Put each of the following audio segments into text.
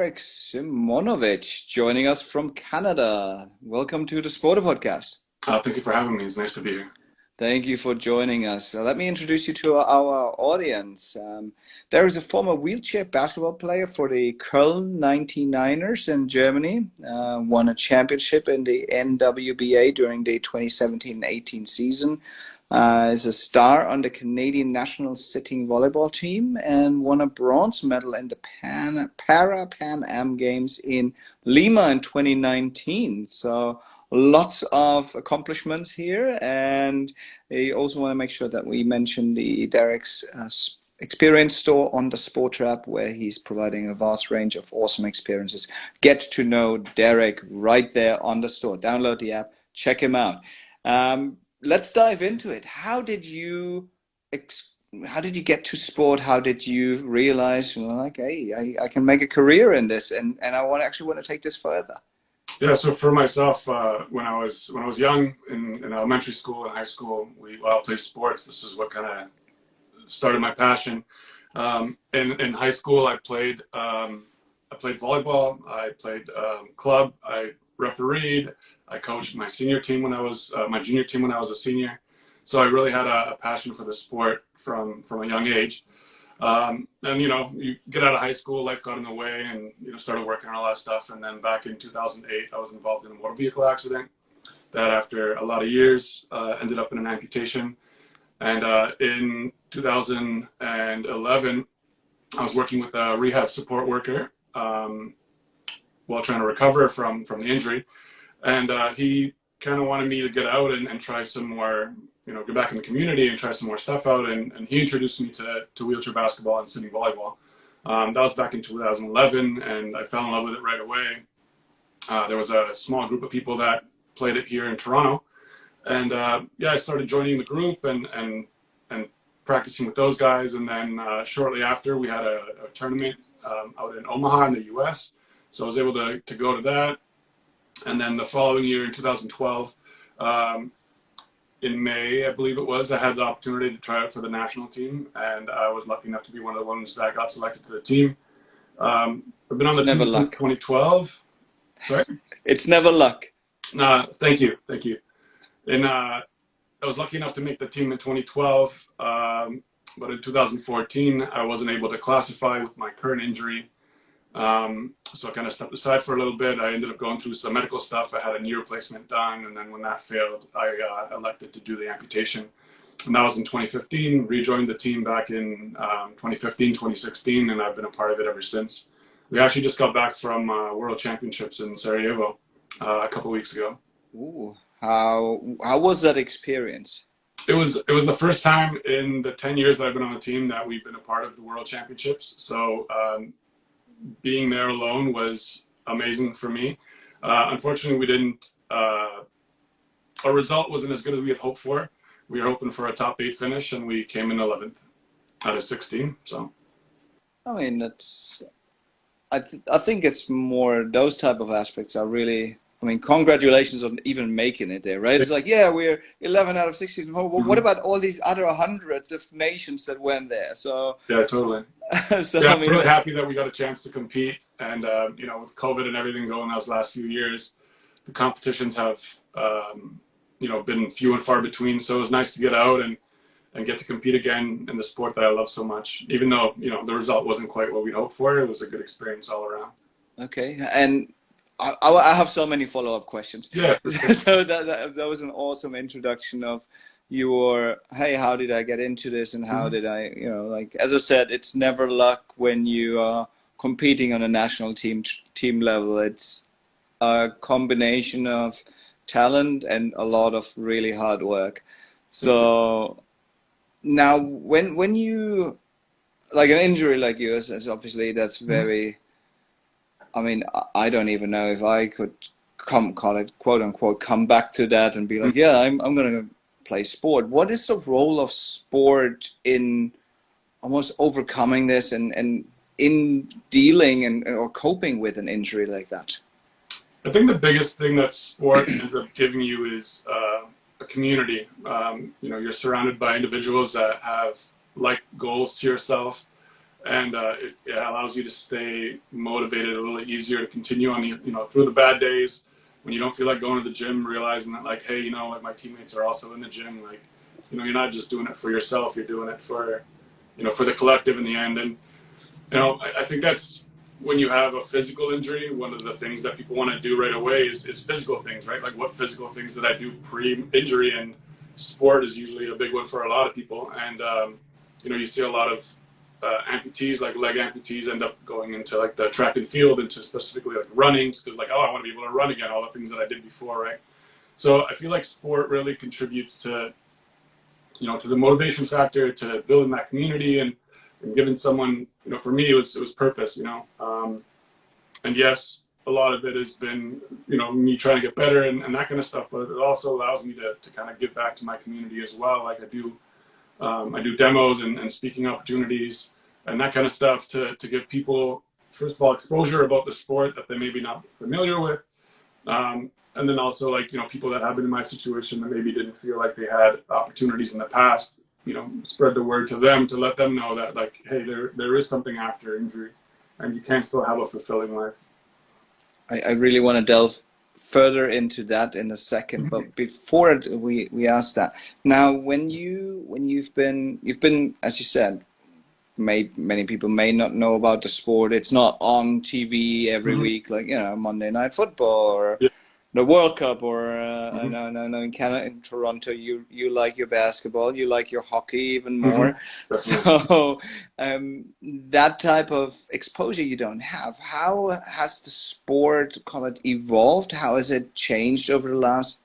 Darek Symonowicz joining us from Canada. Welcome to the SPRTER Podcast. Thank you for having me. It's nice to be here. Thank you for joining us. Let me introduce you to our audience. Darek is a former wheelchair basketball player for the Köln 99ers in Germany. Won a championship in the NWBA during the 2017-18 season. Is a star on the Canadian national sitting volleyball team and won a bronze medal in the Pan Am Games in Lima in 2019. So lots of accomplishments here, and I also want to make sure that we mention the Darek's experience store on the SPRTER app, where he's providing a vast range of awesome experiences. Get to know Darek right there on the store. Download the app, check him out. Let's dive into it. How did you get to sport? How did you realize, hey, I can make a career in this, and I want to take this further? Yeah, so for myself, when I was young in elementary school and high school, we all played sports. This is what kind of started my passion. In high school, I played volleyball. I played club. I refereed. I coached my senior team when I was my junior team when I was a senior. So I really had a passion for the sport from a young age. And you get out of high school, life got in the way, and started working on all that stuff. And then back in 2008, I was involved in a motor vehicle accident that, after a lot of years, ended up in an amputation. And in 2011, I was working with a rehab support worker while trying to recover from the injury. And he kind of wanted me to get out and try some more, get back in the community and try some more stuff out. And he introduced me to wheelchair basketball and sitting volleyball. That was back in 2011, and I fell in love with it right away. There was a small group of people that played it here in Toronto. And I started joining the group and practicing with those guys. And then shortly after, we had a tournament out in Omaha in the US. So I was able to go to that. And then the following year, in 2012, in May, I believe it was, I had the opportunity to try out for the national team, and I was lucky enough to be one of the ones that got selected to the team. I've been on the team since 2012. Sorry? It's never luck. Thank you. And I was lucky enough to make the team in 2012, but in 2014, I wasn't able to classify with my current injury. So I kind of stepped aside for a little bit. I ended up going through some medical stuff. I had a knee replacement done, and then when that failed, I elected to do the amputation. And that was in 2015, rejoined the team back in 2015, 2016, and I've been a part of it ever since. We actually just got back from World Championships in Sarajevo a couple weeks ago. Ooh, how was that experience? It was the first time in the 10 years that I've been on the team that we've been a part of the World Championships. So being there alone was amazing for me. Unfortunately, we didn't. Our result wasn't as good as we had hoped for. We were hoping for a top 8 finish, and we came in 11th out of 16. So, I mean, I think it's more those type of aspects are really. I mean, congratulations on even making it there, right? It's like, yeah, we're 11 out of 16. Well, what about all these other hundreds of nations that went there? So yeah, totally. So, yeah, I'm really happy that we got a chance to compete. And, with COVID and everything going those last few years, the competitions have, been few and far between. So it was nice to get out and get to compete again in the sport that I love so much. Even though, the result wasn't quite what we'd hoped for, it was a good experience all around. Okay. And I have so many follow-up questions. Yeah. So that was an awesome introduction of your, hey, how did I get into this, and how did I, as I said, it's never luck when you are competing on a national team level. It's a combination of talent and a lot of really hard work. So now when you, like an injury like yours, is obviously that's very, I mean, I don't even know if I could call it, quote unquote, come back to that and be like, yeah, I'm going to play sport. What is the role of sport in almost overcoming this and in dealing or coping with an injury like that? I think the biggest thing that sport ends up giving you is a community. You're surrounded by individuals that have like goals to yourself, and it allows you to stay motivated a little easier to continue on through the bad days when you don't feel like going to the gym, realizing that like, hey, like my teammates are also in the gym. Like, you're not just doing it for yourself, you're doing it for, for the collective in the end. And, I think that's when you have a physical injury, one of the things that people want to do right away is physical things, right? Like what physical things did I do pre-injury? And sport is usually a big one for a lot of people. And, you see a lot of amputees, like leg amputees, end up going into like the track and field, into specifically like running, because like, oh, I want to be able to run again, all the things that I did before, right? So I feel like sport really contributes to, to the motivation factor, to building that community, and giving someone, for me, it was purpose, and yes, a lot of it has been, me trying to get better and that kind of stuff, but it also allows me to kind of give back to my community as well. Like I do demos and speaking opportunities and that kind of stuff to give people, first of all, exposure about the sport that they maybe not familiar with. And then also like, people that have been in my situation that maybe didn't feel like they had opportunities in the past, spread the word to them, to let them know that like, hey, there is something after injury and you can still have a fulfilling life. I really want to delve further into that in a second, but before we ask that, now when you've been, as you said, many people may not know about the sport. It's not on TV every week, like Monday Night Football or the World Cup, or I know in Canada, in Toronto, you like your basketball, you like your hockey even more. So that type of exposure you don't have. How has the sport, call it, evolved? How has it changed over the last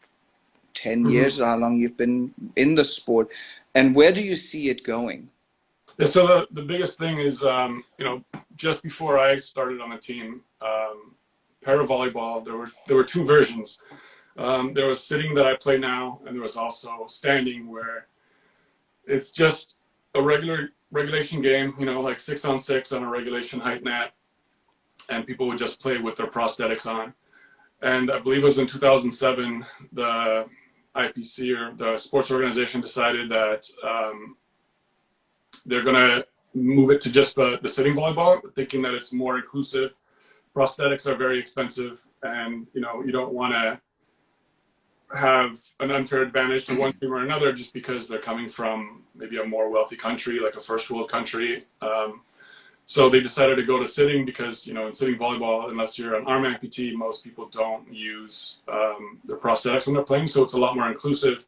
10 years, or how long you've been in the sport, and where do you see it going? Yeah, so the biggest thing is, just before I started on the team, para volleyball, there were two versions. There was sitting that I play now, and there was also standing, where it's just a regulation game, like 6-on-6 on a regulation height net, and people would just play with their prosthetics on. And I believe it was in 2007, the IPC, or the sports organization, decided that they're going to move it to just the sitting volleyball, thinking that it's more inclusive. Prosthetics are very expensive, and you don't want to have an unfair advantage to one team or another just because they're coming from maybe a more wealthy country, like a first world country. So they decided to go to sitting because, in sitting volleyball, unless you're an arm amputee, most people don't use their prosthetics when they're playing. So it's a lot more inclusive.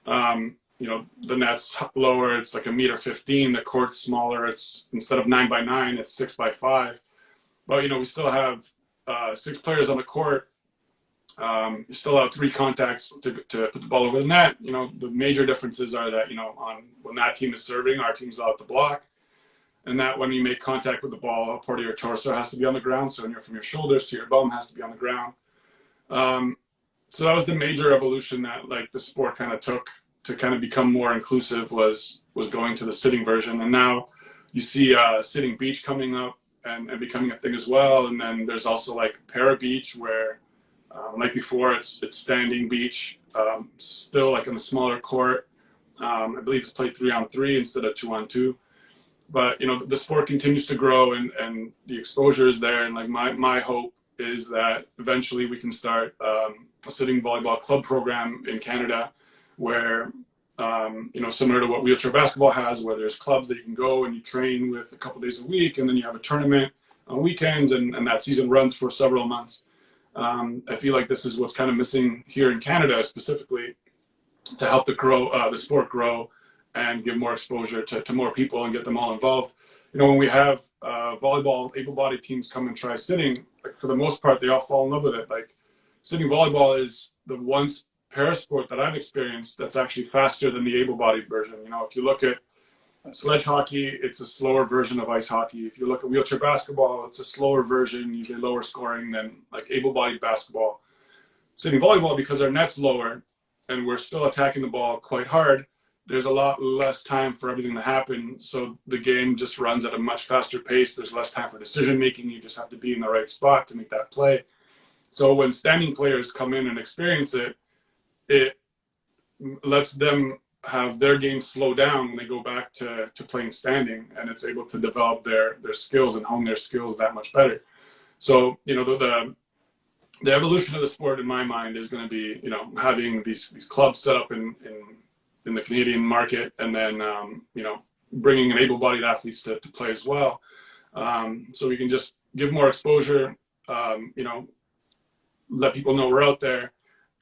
The net's lower, it's like 1.15 m. The court's smaller. It's, instead of 9x9, it's 6x5. But, we still have 6 players on the court. You still have 3 contacts to put the ball over the net. The major differences are that, when that team is serving, our team's out to block. And that when you make contact with the ball, a part of your torso has to be on the ground. So from your shoulders to your bum has to be on the ground. So that was the major evolution that like the sport kind of took to kind of become more inclusive, was going to the sitting version. And now you see sitting beach coming up and becoming a thing as well. And then there's also like para beach, where like before it's standing beach, still like in a smaller court. I believe it's played 3-on-3 instead of 2-on-2. But the sport continues to grow, and the exposure is there. And like my hope is that eventually we can start a sitting volleyball club program in Canada, where similar to what wheelchair basketball has, where there's clubs that you can go and you train with a couple days a week, and then you have a tournament on weekends, and that season runs for several months. I feel like this is what's kind of missing here in Canada, specifically to help the sport grow and give more exposure to more people and get them all involved. When we have volleyball able-bodied teams come and try sitting, like for the most part, they all fall in love with it. Like sitting volleyball is the one para sport that I've experienced that's actually faster than the able-bodied version. If you look at sledge hockey, it's a slower version of ice hockey. If you look at wheelchair basketball, it's a slower version, usually lower scoring than like able-bodied basketball. Sitting volleyball, because our net's lower and we're still attacking the ball quite hard, there's a lot less time for everything to happen. So the game just runs at a much faster pace. There's less time for decision making. You just have to be in the right spot to make that play. So when standing players come in and experience it, it lets them have their game slow down when they go back to playing standing, and it's able to develop their skills and hone their skills that much better. So, you know, the evolution of the sport in my mind is going to be, you know, having these clubs set up in the Canadian market, and then, you know, bringing in able-bodied athletes to play as well. So we can just give more exposure, you know, let people know we're out there,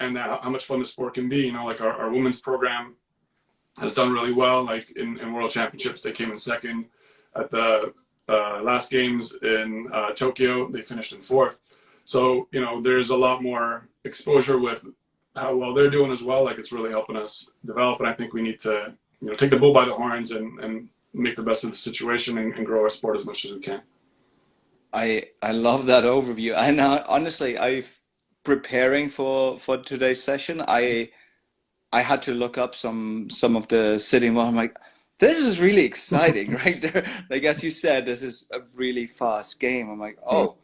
and how much fun the sport can be. You know, like our women's program has done really well. Like in World Championships, they came in second. At the last games in Tokyo, they finished in fourth. So, you know, there's a lot more exposure with how well they're doing as well. Like, it's really helping us develop. And I think we need to, you know, take the bull by the horns and make the best of the situation and grow our sport as much as we can. I love that overview. And honestly, preparing for today's session, I had to look up some of the sitting while I'm like, this is really exciting, right there. Like, as you said, this is a really fast game. I'm like, oh,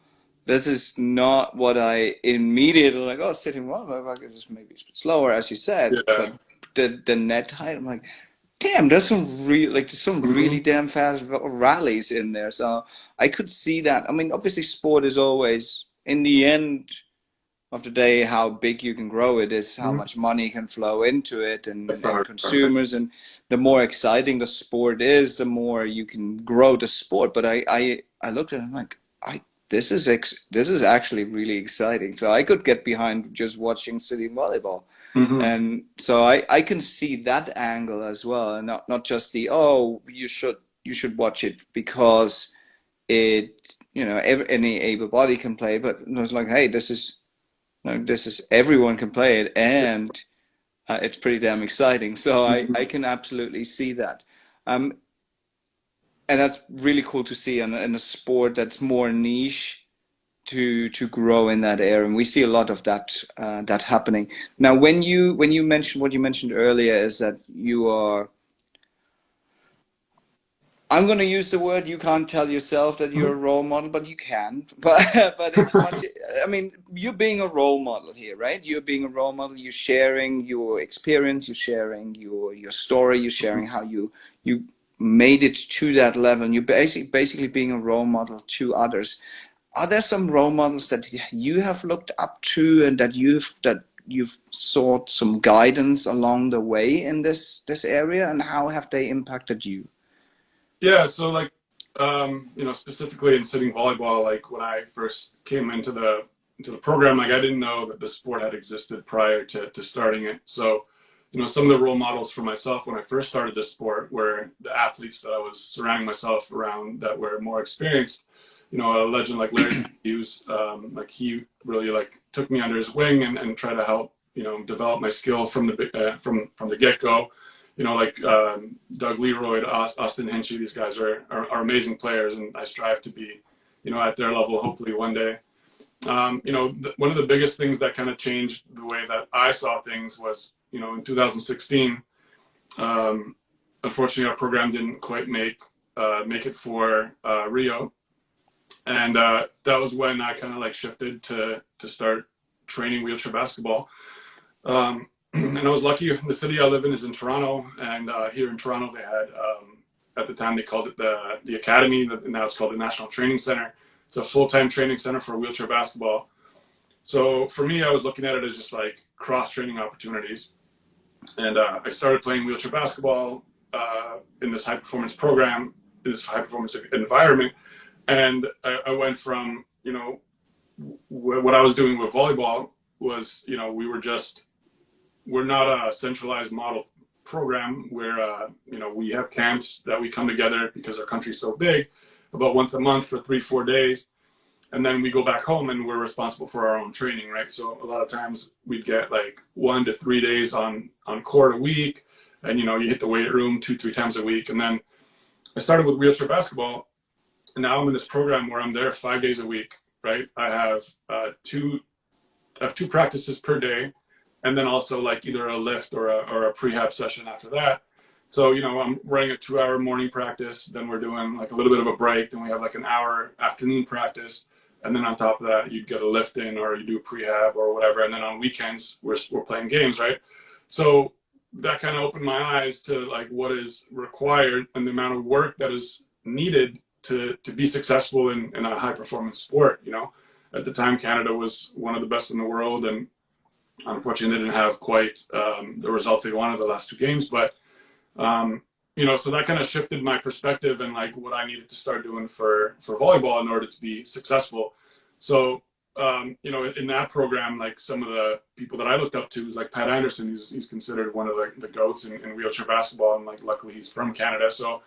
this is not what I immediately like. Oh, sitting well, I could just maybe a bit slower, as you said. Yeah. But the net height, I'm like, damn, there's some really damn fast rallies in there. So I could see that. I mean, obviously, sport is always, in the end of the day, how big you can grow it is how much money can flow into it, and consumers. And the more exciting the sport is, the more you can grow the sport. But I looked at it, I'm like, this is actually really exciting. So I could get behind just watching city volleyball. And so I can see that angle as well, and not just the, oh, you should watch it because it, you know, any able body can play, but it's like, hey, this is everyone can play it, and it's pretty damn exciting. So I can absolutely see that, and that's really cool to see in a sport that's more niche to grow in that area, and we see a lot of that happening now. When you mentioned what you mentioned earlier is that you are, I'm going to use the word, you can't tell yourself that you're a role model, but you can. But it's much, I mean, you're being a role model here, right? You're being a role model. You're sharing your experience. You're sharing your story. You're sharing how you made it to that level. You're basically being a role model to others. Are there some role models that you have looked up to, and that you've sought some guidance along the way in this area, and how have they impacted you? Yeah, so like, you know, specifically in sitting volleyball, like when I first came into the program, like I didn't know that the sport had existed prior to starting it. So, you know, some of the role models for myself when I first started this sport were the athletes that I was surrounding myself around that were more experienced. You know, a legend like Larry Hughes, like he really like took me under his wing and tried to help, you know, develop my skill from the get-go. You know, like Doug Leroy, Austin Henchy, these guys are amazing players, and I strive to be, you know, at their level hopefully one day. You know, one of the biggest things that kind of changed the way that I saw things was, you know, in 2016, unfortunately our program didn't quite make it for Rio. And that was when I kind of like shifted to start training wheelchair basketball. And I was lucky. The city I live in is in Toronto, and here in Toronto they had, at the time they called it the Academy, and now it's called the National Training Center. It's a full-time training center for wheelchair basketball. So for me, I was looking at it as just like cross-training opportunities. And I started playing wheelchair basketball in this high-performance program, in this high-performance environment. And I went from, you know, what I was doing with volleyball was, you know, we're not a centralized model program where, you know, we have camps that we come together because our country's so big, about once a month for 3-4 days. And then we go back home and we're responsible for our own training, right? So a lot of times we'd get like 1 to 3 days on court a week. And, you know, you hit the weight room 2-3 times a week. And then I started with wheelchair basketball. And now I'm in this program where I'm there 5 days a week, right? I have two practices per day, and then also like either a lift or a prehab session after that. So, you know, I'm running a 2-hour morning practice, then we're doing like a little bit of a break, then we have like an hour afternoon practice, and then on top of that, you get a lift in or you do a prehab or whatever, and then on weekends we're playing games, right? So that kind of opened my eyes to like what is required and the amount of work that is needed to be successful in a high performance sport. You know, at the time, Canada was one of the best in the world, and unfortunately, they didn't have quite the results they wanted the last two games. But you know, so that kind of shifted my perspective and like what I needed to start doing for volleyball in order to be successful. So you know, in that program, like some of the people that I looked up to was like Pat Anderson. He's considered one of the goats in wheelchair basketball, and like luckily he's from Canada. So,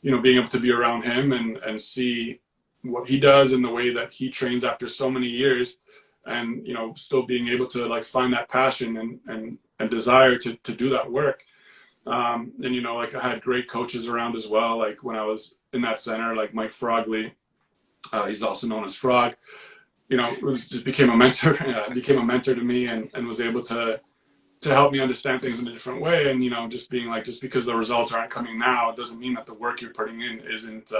you know, being able to be around him and see what he does and the way that he trains after so many years, and you know, still being able to like find that passion and desire to do that work. And you know, like I had great coaches around as well. Like when I was in that center, like Mike Frogley, he's also known as Frog. You know, became a mentor to me, and was able to help me understand things in a different way. And you know, just being like, just because the results aren't coming now, it doesn't mean that the work you're putting in isn't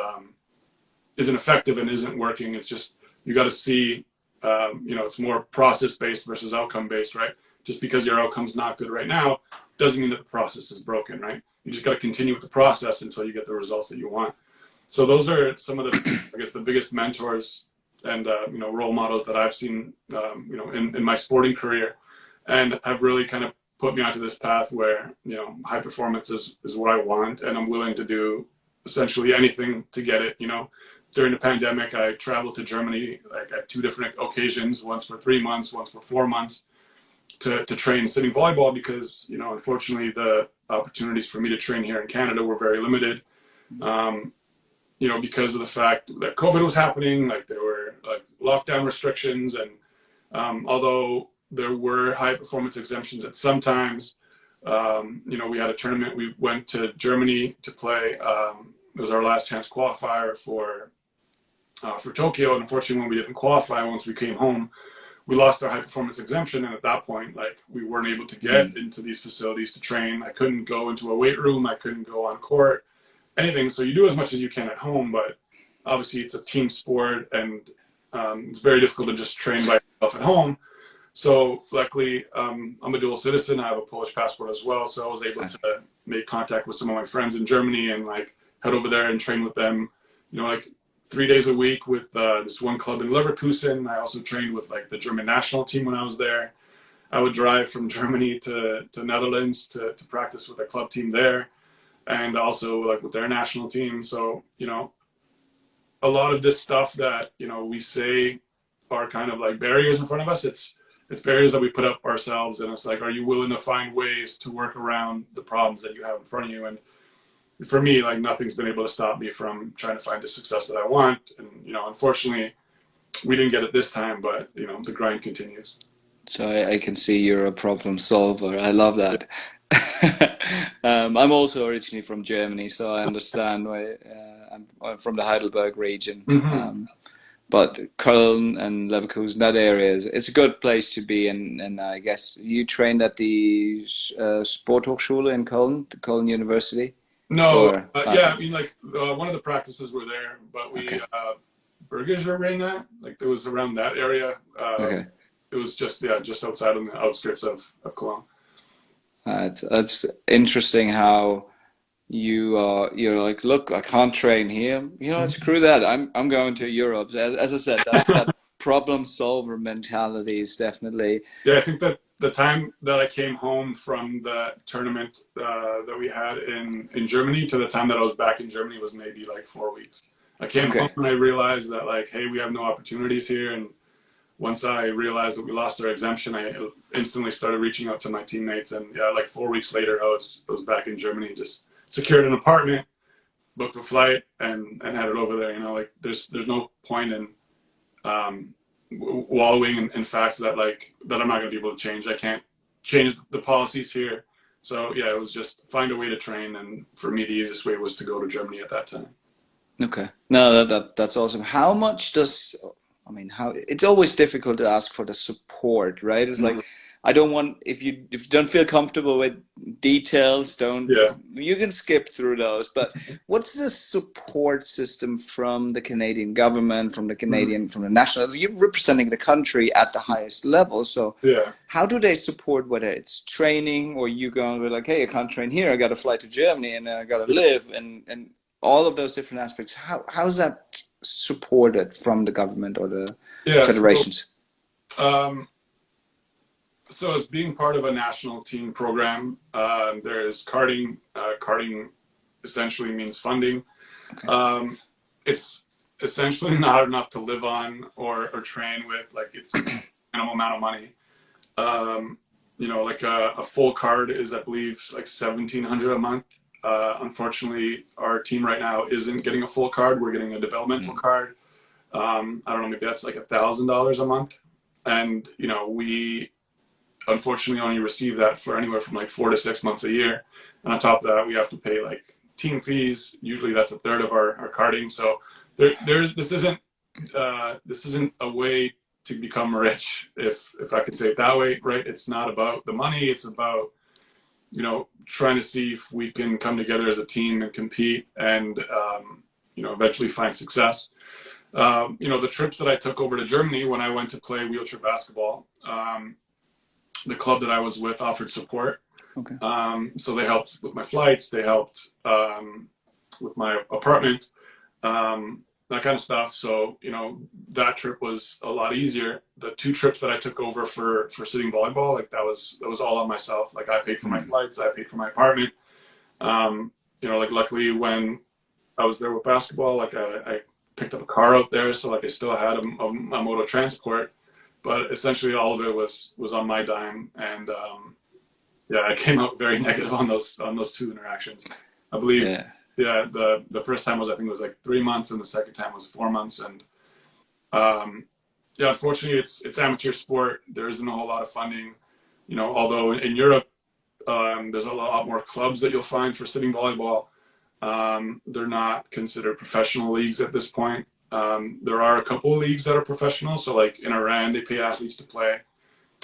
effective and isn't working. It's just, you got to see, you know, it's more process based versus outcome based, right? Just because your outcome's not good right now doesn't mean that the process is broken, right? You just got to continue with the process until you get the results that you want. So those are some of the, I guess, the biggest mentors and you know, role models that I've seen, you know, in my sporting career, and have really kind of put me onto this path where, you know, high performance is what I want, and I'm willing to do essentially anything to get it. You know, during the pandemic, I traveled to Germany like at 2 different occasions, once for 3 months, once for 4 months, to train sitting volleyball, because, you know, unfortunately the opportunities for me to train here in Canada were very limited. You know, because of the fact that COVID was happening, like there were like lockdown restrictions, and although there were high performance exemptions at some times, you know, we had a tournament. We went to Germany to play. It was our last chance qualifier for Tokyo, and unfortunately, when we didn't qualify, once we came home, we lost our high performance exemption, and at that point, like, we weren't able to get into these facilities to train. I couldn't go into a weight room. I couldn't go on court. Anything. So you do as much as you can at home, but obviously it's a team sport, and it's very difficult to just train by yourself at home. So luckily, I'm a dual citizen. I have a Polish passport as well. So I was able to make contact with some of my friends in Germany and like head over there and train with them, you know, like 3 days a week with this one club in Leverkusen. I also trained with like the German national team when I was there. I would drive from Germany to Netherlands to practice with a club team there, and also like with their national team. So, you know, a lot of this stuff that, you know, we say are kind of like barriers in front of us, it's barriers that we put up ourselves. And it's like, are you willing to find ways to work around the problems that you have in front of you? And for me, like, nothing's been able to stop me from trying to find the success that I want. And, you know, unfortunately, we didn't get it this time, but, you know, the grind continues. So I can see you're a problem solver. I love that. I'm also originally from Germany, so I understand why. I'm from the Heidelberg region. But Köln and Leverkusen, that area, it's a good place to be. And I guess you trained at the Sporthochschule in Köln, the Köln University? No, yeah, I mean, like, one of the practices were there, but we, Bergischer Ringe, like, it was around that area. It was just outside on the outskirts of Cologne. It's interesting how you're like, look, I can't train here. You know, screw that. I'm going to Europe. As I said, that problem solver mentality is definitely. Yeah, I think that the time that I came home from the tournament that we had in Germany to the time that I was back in Germany was maybe like 4 weeks. I came home and I realized that, like, hey, we have no opportunities here. And once I realized that we lost our exemption, I instantly started reaching out to my teammates. And yeah, like 4 weeks later, I was back in Germany, just secured an apartment, booked a flight, and headed over there. You know, like, there's no point in wallowing in facts that I'm not going to be able to change. I can't change the policies here. So yeah, it was just find a way to train. And for me, the easiest way was to go to Germany at that time. Okay. No, that's awesome. How much it's always difficult to ask for the support, right? It's like, I don't want, if you don't feel comfortable with details, you can skip through those. But what's the support system from the Canadian government, from the national, you're representing the country at the highest level. So how do they support, whether it's training or you going to be like, hey, I can't train here, I got to fly to Germany and I got to live, and all of those different aspects. How's that supported from the government or the federations? So as being part of a national team program, there is karting. Karting essentially means funding. Okay. It's essentially not enough to live on or train with. Like, it's a minimal amount of money. Like a full card is, I believe, like $1,700 a month. Unfortunately, our team right now isn't getting a full card. We're getting a developmental card. I don't know, maybe that's like $1,000 a month. And, we unfortunately only receive that for anywhere from like 4 to 6 months a year. And on top of that, we have to pay like team fees. Usually that's a third of our carding. So this isn't a way to become rich, if I could say it that way, right? It's not about the money. It's about, trying to see if we can come together as a team and compete and, eventually find success. The trips that I took over to Germany when I went to play wheelchair basketball, the club that I was with offered support. Okay. So they helped with my flights. They helped with my apartment, that kind of stuff. So, that trip was a lot easier. The 2 trips that I took over for sitting volleyball, like that was all on myself. Like, I paid for my flights, I paid for my apartment. Like, luckily when I was there with basketball, like I picked up a car out there. So like I still had a mode of transport, but essentially all of it was on my dime. And I came out very negative on those 2 interactions. I believe, the first time was, I think it was like 3 months, and the second time was 4 months. And unfortunately it's amateur sport. There isn't a whole lot of funding, although in Europe, there's a lot more clubs that you'll find for sitting volleyball. They're not considered professional leagues at this point. There are a couple of leagues that are professional. So like in Iran, they pay athletes to play.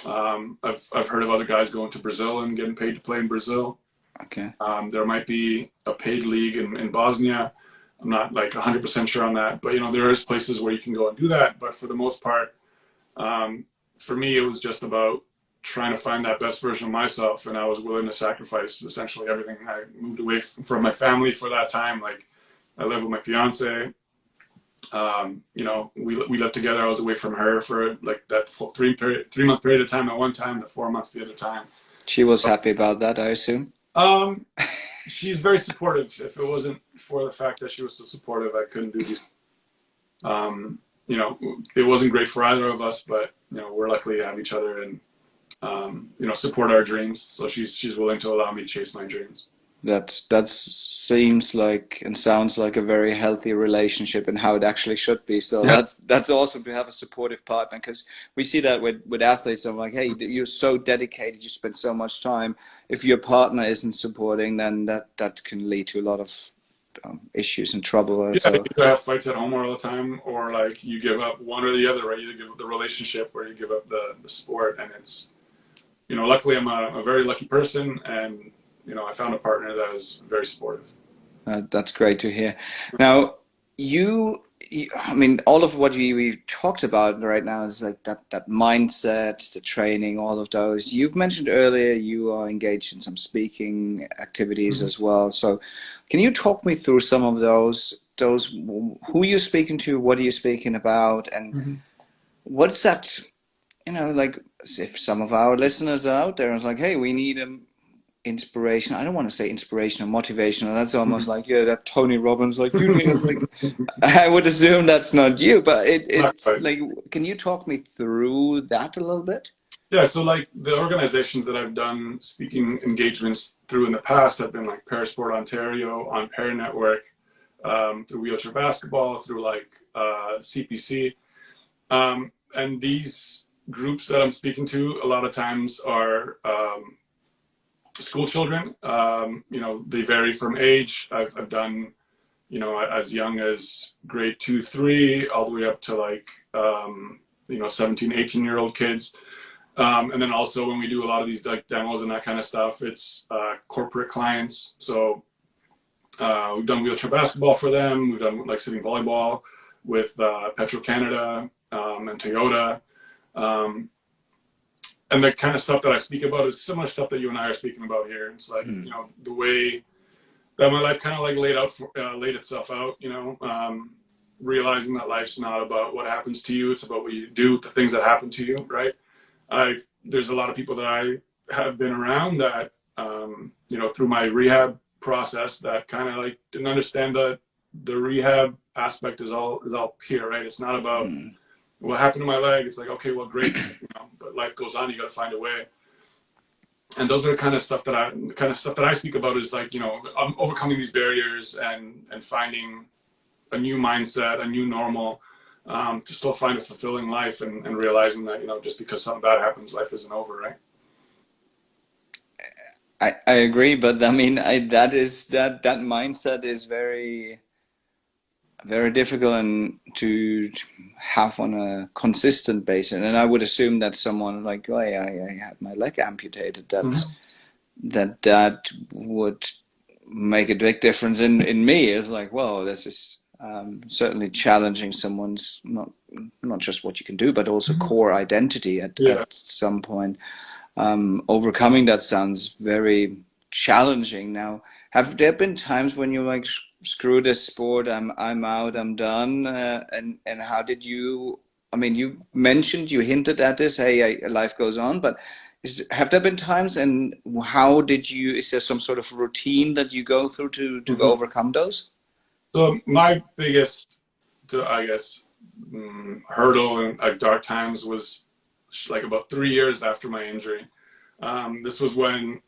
I've heard of other guys going to Brazil and getting paid to play in Brazil. Okay. There might be a paid league in Bosnia. I'm not like 100% sure on that, but there is places where you can go and do that. But for the most part, for me, it was just about trying to find that best version of myself, and I was willing to sacrifice essentially everything. I moved away from my family for that time. Like, I live with my fiance. We lived together. I was away from her for like that 3 month period of time at one time, the 4 months the other time. She was happy about that, I assume. She's very supportive. If it wasn't for the fact that she was so supportive, I couldn't do these. It wasn't great for either of us, but we're lucky to have each other and support our dreams. So she's willing to allow me to chase my dreams. That seems like and sounds like a very healthy relationship and how it actually should be. So that's awesome to have a supportive partner, because we see that with athletes. I'm like, hey, you're so dedicated, you spend so much time. If your partner isn't supporting, then that can lead to a lot of issues and trouble. Yeah, so you have fights at home all the time, or like you give up one or the other, right? You give up the relationship or you give up the sport, and it's luckily I'm a very lucky person, and I found a partner that is very supportive. That's great to hear. Now, I mean, all of what we talked about right now is like that mindset, the training, all of those. You've mentioned earlier you are engaged in some speaking activities as well. So can you talk me through some of those, who you're speaking to, what are you speaking about, and what's that, like if some of our listeners are out there and like, hey, we need inspiration. I don't want to say inspirational, motivational. That's almost like, that Tony Robbins, like, you need like, I would assume that's not you, but it's like, can you talk me through that a little bit? Yeah, so like the organizations that I've done speaking engagements through in the past have been like Parasport Ontario, On Para Network, through wheelchair basketball, through like CPC. And these groups that I'm speaking to a lot of times are school children. They vary from age. I've done, as young as grade 2, 3, all the way up to like, 17, 18-year-old kids. And then also when we do a lot of these like demos and that kind of stuff, it's corporate clients. So we've done wheelchair basketball for them. We've done like sitting volleyball with Petro Canada and Toyota. And the kind of stuff that I speak about is similar stuff that you and I are speaking about here. It's like, you know, the way that my life kind of like laid itself out, you know, realizing that life's not about what happens to you. It's about what you do with the things that happen to you, right? There's a lot of people that I have been around that, you know, through my rehab process that kind of like didn't understand that the rehab aspect is all here, right? It's not about what happened to my leg. It's like, okay, well, great, you know, but life goes on. You got to find a way. And those are the kind of stuff that I speak about is like, you know, I'm overcoming these barriers and finding a new mindset, a new normal, to still find a fulfilling life and realizing that, you know, just because something bad happens, life isn't over, right? I agree, but I mean, that mindset is very, very difficult and to have on a consistent basis. And I would assume that someone like, oh, I had my leg amputated, that would make a big difference in me. It's like, well, this is certainly challenging someone's not just what you can do, but also core identity at some point. Overcoming that sounds very challenging. Now, have there been times when you're like, screw this sport, I'm out, I'm done, and how did you? I mean, you hinted at this, hey, life goes on, but have there been times, and how did you? Is there some sort of routine that you go through to overcome those? So my biggest, I guess, hurdle in dark times was like about 3 years after my injury. This was when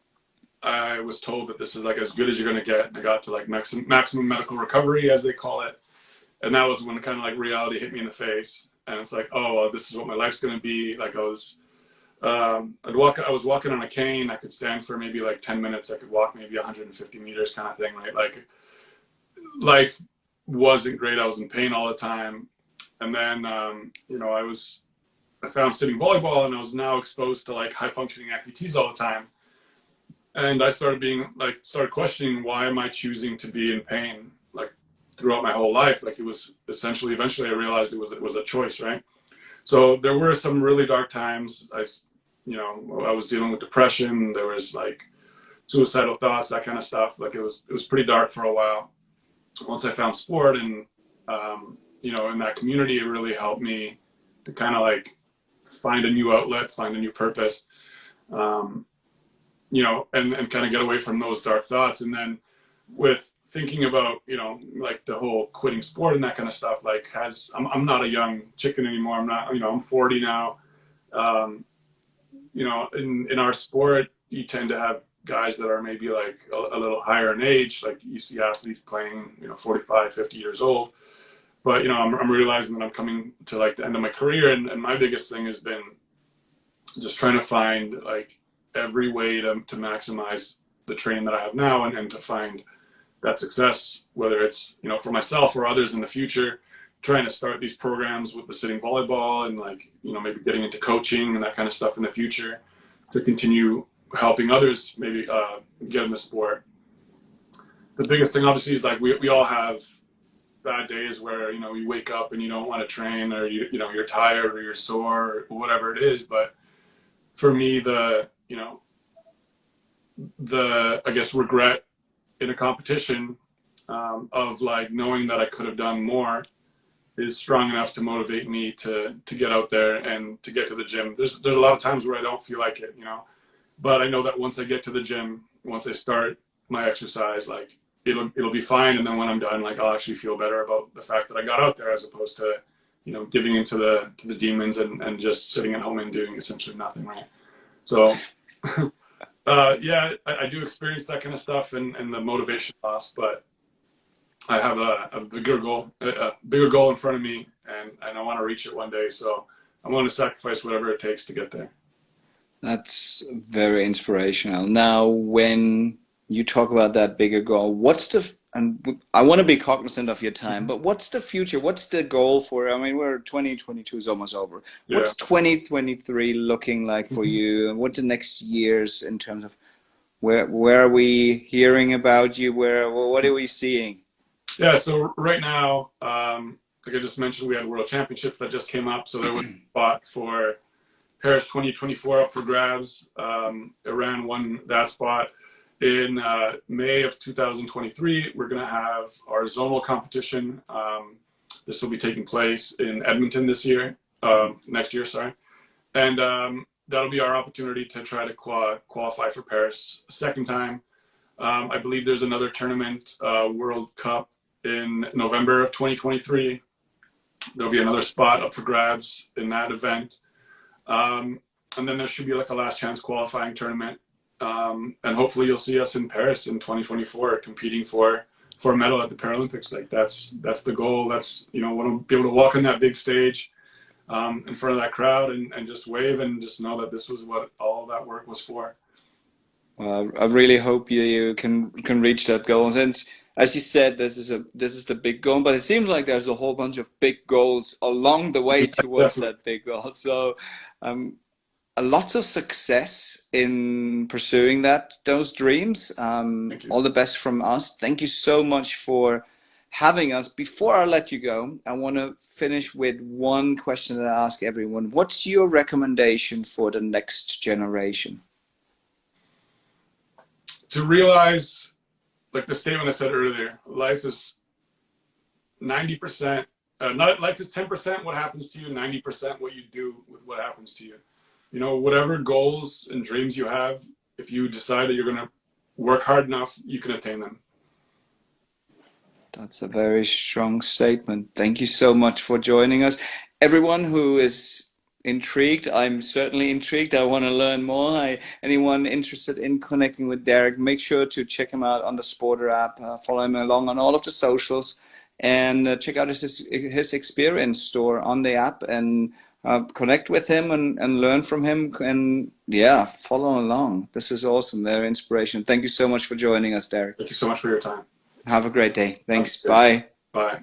I was told that this is like as good as you're going to get. And I got to like maximum medical recovery, as they call it. And that was when kind of like reality hit me in the face. And it's like, oh, well, this is what my life's going to be. Like I was walking on a cane. I could stand for maybe like 10 minutes. I could walk maybe 150 meters kind of thing, right? Like life wasn't great. I was in pain all the time. And then, you know, I found sitting volleyball, and I was now exposed to like high functioning amputees all the time. And I started questioning, why am I choosing to be in pain like throughout my whole life? Like it was eventually I realized it was a choice, right? So there were some really dark times. I was dealing with depression. There was like suicidal thoughts, that kind of stuff. Like it was pretty dark for a while. Once I found sport and, you know, in that community, it really helped me to kind of like find a new outlet, find a new purpose. You know, and kind of get away from those dark thoughts. And then with thinking about, you know, like the whole quitting sport and that kind of stuff, like I'm not a young chicken anymore. I'm not, you know, I'm 40 now. You know, in our sport, you tend to have guys that are maybe like a little higher in age. Like you see athletes playing, you know, 45, 50 years old. But, you know, I'm realizing that I'm coming to like the end of my career. And my biggest thing has been just trying to find like every way to maximize the training that I have now and to find that success, whether it's, you know, for myself or others in the future, trying to start these programs with the sitting volleyball and like, you know, maybe getting into coaching and that kind of stuff in the future to continue helping others maybe get in the sport. The biggest thing obviously is like we all have bad days where, you know, you wake up and you don't want to train, or you know, you're tired or you're sore or whatever it is. But for me, I guess regret in a competition of like knowing that I could have done more is strong enough to motivate me to get out there and to get to the gym. There's a lot of times where I don't feel like it, you know, but I know that once I get to the gym, once I start my exercise, like it'll be fine. And then when I'm done, like I'll actually feel better about the fact that I got out there, as opposed to, you know, giving into the demons and just sitting at home and doing essentially nothing, right? So yeah, I do experience that kind of stuff and the motivation loss, but I have a bigger goal in front of me, and I want to reach it one day. So I'm willing to sacrifice whatever it takes to get there. That's very inspirational. Now, when you talk about that bigger goal, and I want to be cognizant of your time, but what's the future? What's the goal for, I mean, 2022 is almost over. Yeah. What's 2023 looking like for you? And what's the next years in terms of where are we hearing about you? What are we seeing? Yeah, so right now, like I just mentioned, we had World Championships that just came up. So there was a spot for Paris 2024 up for grabs. Iran won that spot. In May of 2023, we're going to have our zonal competition. This will be taking place in Edmonton next year, sorry. And that'll be our opportunity to try to qualify for Paris a second time. I believe there's another tournament, World Cup, in November of 2023. There'll be another spot up for grabs in that event. And then there should be like a last chance qualifying tournament. And hopefully you'll see us in Paris in 2024 competing for a medal at the Paralympics. Like that's the goal. That's, you know, want to be able to walk on that big stage in front of that crowd and just wave and just know that this was what all that work was for. Well, I really hope you can reach that goal. Since, as you said, this is the big goal, but it seems like there's a whole bunch of big goals along the way towards that big goal. So, lots of success in pursuing those dreams. All the best from us. Thank you so much for having us. Before I let you go, I want to finish with one question that I ask everyone. What's your recommendation for the next generation? To realize, like the statement I said earlier, life is 90%, life is 10% what happens to you, 90% what you do with what happens to you. You know, whatever goals and dreams you have, if you decide that you're going to work hard enough, you can attain them. That's a very strong statement. Thank you so much for joining us. Everyone who is intrigued, I'm certainly intrigued. I want to learn more. Anyone interested in connecting with Darek, make sure to check him out on the SPRTER app, follow him along on all of the socials, and check out his experience store on the app, and connect with him and learn from him, and yeah, follow along. This is awesome. Very inspirational. Thank you so much for joining us, Darek. Thank you so much for your time. Have a great day. Thanks. Bye. Bye.